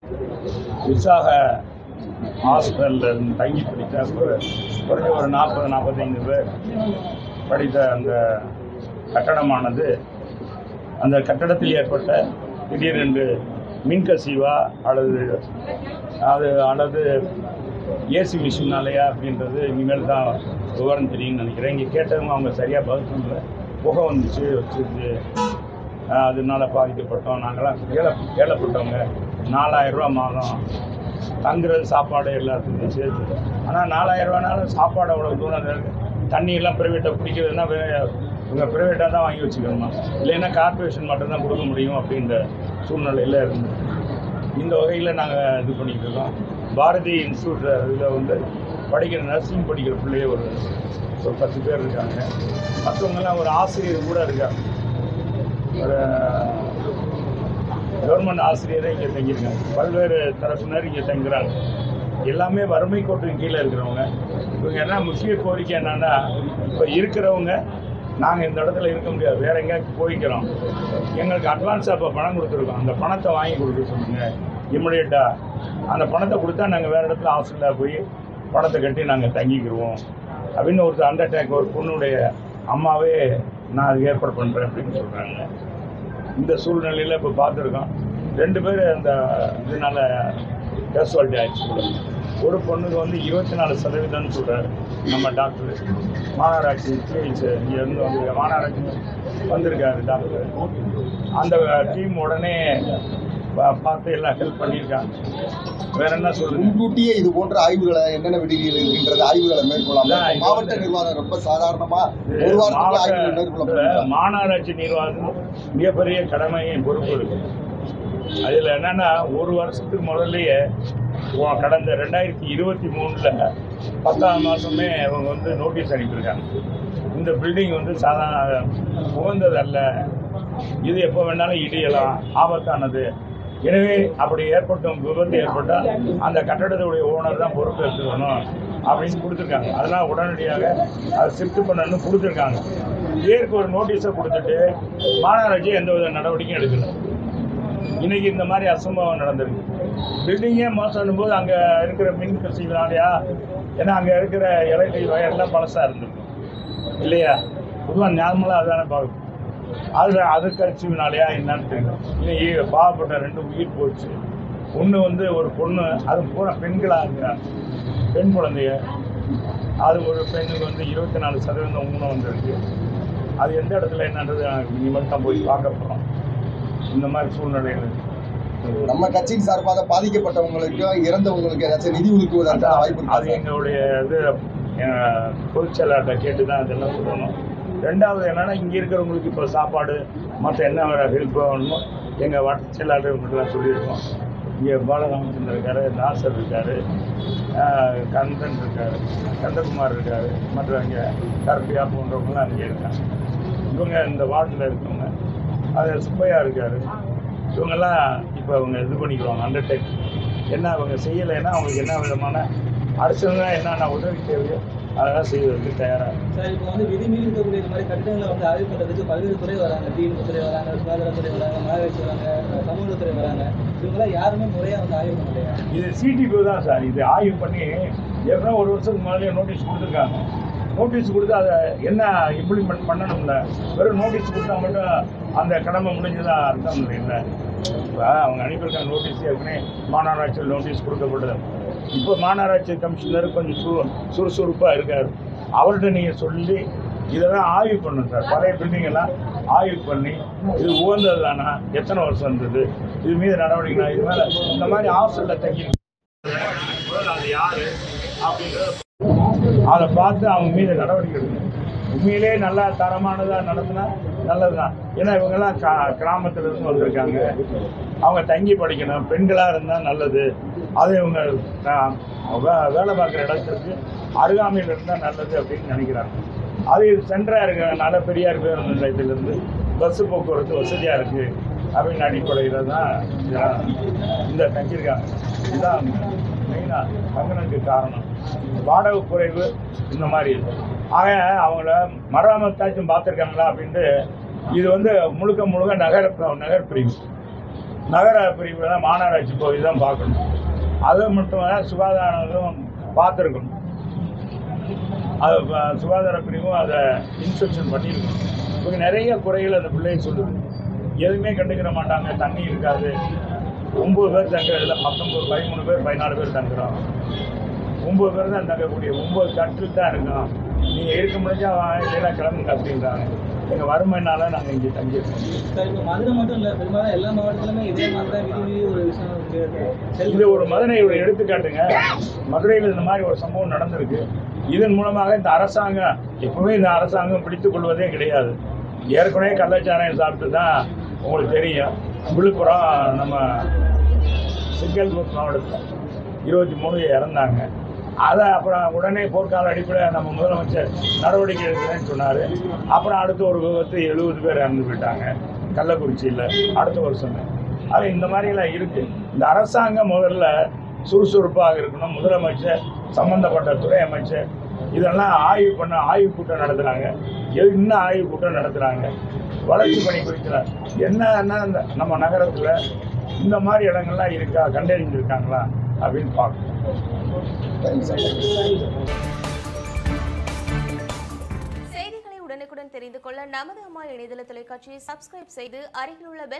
உற்சாக ஹாஸ்பிட்டலில் தங்கி படித்த குறைஞ்ச ஒரு 40-45 பேர் படித்த அந்த கட்டடமானது, அந்த கட்டடத்தில் ஏற்பட்ட திடீரென்று மின்கசிவா அல்லது ஏசி மிஷினாலையா அப்படின்றது இனிமேல் தான் விவரம் தெரியும்னு நினைக்கிறேன். இங்கே கேட்டவங்க அவங்க சரியாக பதில் பண்ணல. புகை வச்சுருச்சு, அதனால பாதிக்கப்பட்டோம். நாங்களாம் ஏழப்பட்டவங்க. 4000 ரூபா மாதம், தங்குறது சாப்பாடு எல்லாத்துக்கும் சேர்த்து. ஆனால் 4000 ரூபானாலும் சாப்பாடு அவ்வளோ தூரம் இருக்குது. தண்ணியெல்லாம் ப்ரைவேட்டாக குடிக்கிறதுனா இவங்க ப்ரைவேட்டாக தான் வாங்கி வச்சுக்கணுமா, இல்லைன்னா கார்பரேஷன் மட்டும்தான் கொடுக்க முடியும் அப்படின்ற சூழ்நிலையில் இருந்து இந்த வகையில் நாங்கள் இது பண்ணிக்கிட்டு இருக்கோம். பாரதி இன்ஸ்டியூட் இதில் படிக்கிற நர்சிங் படிக்கிற பிள்ளையே ஒரு 10 பேர் இருக்காங்க. மற்றவங்கெல்லாம் ஒரு ஆசிரியர் கூட இருக்காங்க. ஒரு கவர்மெண்ட் ஆசிரியரே இங்கே தங்கியிருக்காங்க. பல்வேறு தரப்பினர் இங்கே தங்குறாங்க. எல்லாமே வறுமை கோட்டுக்கு கீழே இருக்கிறவங்க. இவங்க என்ன முக்கிய கோரிக்கை என்னன்னா, இப்போ இருக்கிறவங்க நாங்கள் இந்த இடத்துல இருக்க முடியாது, வேறு எங்கேயாச்சும் போய்க்கிறோம், எங்களுக்கு அட்வான்ஸாக இப்போ பணம் கொடுத்துருக்கோம், அந்த பணத்தை வாங்கி கொடுக்க சொல்லுங்கள் இமிடியேட்டாக. அந்த பணத்தை கொடுத்தா நாங்கள் வேறு இடத்துல ஹாஸ்டலில் போய் பணத்தை கட்டி நாங்கள் தங்கிக்கிடுவோம் அப்படின்னு ஒரு அண்டர்டேக் ஒரு பொண்ணுடைய அம்மாவே நான் அது ஏற்பாடு பண்ணுறேன் அப்படின்னு சொல்கிறாங்க. இந்த சூழ்நிலையில் இப்போ பார்த்துருக்கோம் 2 பேர் அந்த இதனால் கேஷுவாலிட்டி ஆகிடுச்சு. ஒரு பொண்ணுக்கு 24% சொல்கிறாரு நம்ம டாக்டர். மாநகராட்சி இங்கேருந்து மாநகராட்சி வந்திருக்காரு டாக்டர். அந்த டீம் உடனே பார்த்து எல்லாம் ஹெல்ப் பண்ணியிருக்காங்க. வேற என்ன சொல்லுங்க, முன்கூட்டியே இது போன்ற ஆய்வுகளை என்னென்ன விடுதிகள் இருக்கின்றது ஆய்வுகளை மேற்கொள்ளலாம். மாவட்ட நிர்வாகம் ரொம்ப சாதாரணமா ஒரு வாரத்துக்கு ஆய்வுகள் மேற்கொள்ள மாநகராட்சி நிர்வாகம் மிகப்பெரிய கடமையை பொறுப்பு இருக்கு. அதில் என்னன்னா, ஒரு வருஷத்துக்கு முதல்லையே கடந்த 2023 10ஆம் மாதமே அவங்க நோட்டீஸ் அனுப்பியிருக்காங்க. இந்த பில்டிங் சாதாரண உகந்ததல்ல, இது எப்போ வேணாலும் இடியலாம், ஆபத்தானது. எனவே அப்படி விபத்து ஏற்பட்டால் அந்த கட்டடத்துடைய ஓனர் தான் பொறுப்பு எடுத்துக்கணும் அப்படின்னு கொடுத்துருக்காங்க. அதெல்லாம் உடனடியாக அதை ஷிஃப்ட் பண்ணணும்னு கொடுத்துருக்காங்க. இதற்கு ஒரு நோட்டீஸை கொடுத்துட்டு மாநகராட்சி எந்தவித நடவடிக்கையும் எடுக்கல. இன்றைக்கி இந்த மாதிரி அசம்பவம் நடந்திருக்கு. பில்டிங்கே மோசம் போது அங்கே இருக்கிற மின் கசிவுனாலையா, ஏன்னா அங்கே இருக்கிற எலக்ட்ரிக் வயர்லாம் பழசாக இருந்திருக்கும் இல்லையா, பொதுவாக நார்மலாக அதானே பார்க்கணும். அது கசிவுனாலையா என்னன்னு தெரியல. இன்னைக்கு பாவப்பட்ட 2 உயிர் போச்சு. ஒன்று ஒரு பொண்ணு, அது பூரா பெண்களாக இருக்கிறாங்க, பெண் குழந்தைய. அது ஒரு பெண்ணுக்கு 24% ஊனம் வந்திருக்கு. அது எந்த இடத்துல என்னன்றது இனிமேல் தான் போய் பார்க்க போகிறோம். இந்த மாதிரி சூழ்நிலைகள் நம்ம கட்சியின் சார்பாக பாதிக்கப்பட்டவங்களுக்கு இறந்தவங்களுக்கு ஏதாச்சும் நிதி ஒதுக்குவதற்கான வாய்ப்பு? அது எங்களுடைய பொதுச் செயலாளர்கிட்ட கேட்டு தான் இதெல்லாம் சொல்லணும். 2வது என்னென்னா, இங்கே இருக்கிறவங்களுக்கு இப்போ சாப்பாடு மற்ற என்ன ஹெல்ப் வேணுமோ எங்கள் வட்ட செயலாளர்கள்லாம் சொல்லியிருக்கோம். இங்கே பாலராமச்சந்திரன் இருக்கார், நாசர் இருக்கார், கந்தன் இருக்கார், கந்தகுமார் இருக்கார், மற்ற இங்கே கருப்பியா போன்றவங்களாம் அங்கே இருக்காங்க. இவங்க இந்த வார்டில் இருக்கவங்க, அது சுப்பையா இருக்கார். இவங்கெல்லாம் இப்போ அவங்க இது பண்ணிக்குவாங்க அண்டர்டேக். என்ன அவங்க செய்யலைன்னா அவங்களுக்கு என்ன விதமான அரசுனா என்னென்ன உதவி தேவையோ அதெல்லாம் செய்வதற்கு தயாராக. சார், இப்போ விதிமீறி இருக்கக்கூடிய இந்த மாதிரி கட்டிடங்களை ஆய்வு பண்ணுறதுக்கு பல்வேறு துறை வராங்க. திமுக துறை வராங்க, சுகாதாரத்துறை வராங்க, மாநகராட்சி வராங்க, சமூகத்துறை வராங்க. இவங்களாம் யாருமே முறையாக ஆய்வு பண்ணலையா? இது சிடிபி தான் சார். இது ஆய்வு பண்ணி ஏற்கனவே ஒரு வருஷத்துக்கு முதலே நோட்டீஸ் கொடுத்துருக்காங்க. நோட்டீஸ் கொடுத்து அதை என்ன இம்ப்ளிமெண்ட் பண்ணணும்ல, வெறும் நோட்டீஸ் கொடுத்தா மட்டும் அந்த கடமை முடிஞ்சதாக அர்த்தம் இல்லை. இப்போ அவங்க அனுப்பியிருக்காங்க நோட்டீஸ். ஏற்கனவே மாநகராட்சியில் நோட்டீஸ் கொடுக்கப்பட்டது. இப்போ மாநகராட்சி கமிஷனர் கொஞ்சம் சுறுசுறுப்பாக இருக்கார். அவர்கிட்ட நீங்கள் சொல்லி இதெல்லாம் ஆய்வு பண்ணணும் சார். பழைய பில்டிங்கெல்லாம் ஆய்வு பண்ணி இது உகந்தது தானா, எத்தனை வருஷம் இருந்தது, இது மீது நடவடிக்கை, இது மேலே இந்த மாதிரி ஹாஸ்டலில் தங்கி அது யார் அப்படின்றத அதை பார்த்து அவங்க மீது நடவடிக்கை எடுக்கணும். உண்மையிலே நல்லா தரமானதாக நடத்தினா நல்லது தான். ஏன்னா இவங்கெல்லாம் கிராமத்திலிருந்து வந்திருக்காங்க, அவங்க தங்கி படிக்கணும். பெண்களாக இருந்தால் நல்லது. அது இவங்க வேலை பார்க்குற இடத்துக்கு அருகாமையில் இருந்தால் நல்லது அப்படின்னு நினைக்கிறாங்க. அது சென்டராக இருக்கிறதுனால பெரியார் பேருந்து நிலையத்திலிருந்து பஸ்ஸு போக்குவரத்து வசதியாக இருக்குது அப்படின்னு அடிப்படையில் தான் இந்த தங்கியிருக்காங்க. இதுதான் மெயினாக தங்கினதுக்கு காரணம். வாடகை குறைவு இந்த மாதிரி. ஆக அவங்கள மராமத்தாச்சும் பார்த்துருக்காங்களா அப்படின்ட்டு இது முழுக்க நகர்பிரிவு. நகர பிரிவில் தான் மாநகராட்சி போய் தான் பார்க்கணும். அது மட்டும் சுகாதாரம் பார்த்துருக்கணும். அது சுகாதார பிரிவும் அதை இன்ஸ்பெக்ஷன் பண்ணியிருக்கணும். இப்போ நிறைய குறைகள் அந்த பிள்ளையை சொல்லுது. எதுவுமே கண்டுக்கிற மாட்டாங்க. தண்ணி இருக்காது. 9 பேர் தங்குறதுல 13 பேர் 14 பேர் தங்குறோம். 9 பேர் தான் தங்கக்கூடிய 9 கட்டில் தான் இருக்கோம். நீங்கள் இருக்க முடிஞ்சா இல்லைன்னா கிளம்புங்க அப்படின்றாங்க. எங்கள் வறுமைனால நாங்கள் இங்கே தங்கியிருக்கோம். சார், இப்போ மதுரை மட்டும் இல்லை, பெரும்பாலும் எல்லா மாவட்டத்திலுமே இதே மாதிரி தான் விதி ஒரு விஷயம். இது ஒரு மதுரை ஒரு எடுத்துக்காட்டுங்க. மதுரையில் இந்த மாதிரி ஒரு சம்பவம் நடந்திருக்கு. இதன் மூலமாக இந்த அரசாங்கம் எப்பவுமே இந்த அரசாங்கம் பிடித்துக் கொள்வதே கிடையாது. ஏற்கனவே கள்ளச்சாராயம் சாப்பிட்டு தான் உங்களுக்கு தெரியும். விழுப்புரம் நம்ம செங்கல்பட்டு மாவட்டத்தில் 23 இறந்தாங்க. அதை அப்புறம் உடனே போர்க்கால அடிப்படையில் நம்ம முதலமைச்சர் நடவடிக்கை எடுக்கிறேன்னு சொன்னார். அப்புறம் அடுத்த ஒரு விபத்து 70 பேர் இறந்து போயிட்டாங்க கள்ளக்குறிச்சியில் அடுத்த வருஷம். அது இந்த மாதிரிலாம் இருக்குது. இந்த அரசாங்கம் முதல்ல சுறுசுறுப்பாக இருக்கணும். முதலமைச்சர், சம்மந்தப்பட்ட துறை அமைச்சர் இதெல்லாம் ஆய்வு கூட்டம் நடத்துகிறாங்க. இன்னும் ஆய்வு கூட்டம் நடத்துகிறாங்க. வளர்ச்சி பணி குறித்து என்னன்னா இந்த நம்ம நகரத்தில் இந்த மாதிரி இடங்கள்லாம் இருக்கா, கண்டறிஞ்சிருக்காங்களா அப்படின்னு பார்க்கணும். செய்திகளை உடனுக்குடன் தெரிந்து கொள்ள நமது அம்மா இணையதள தொலைக்காட்சியை சப்ஸ்கிரைப் செய்து அருகில் உள்ள பெல்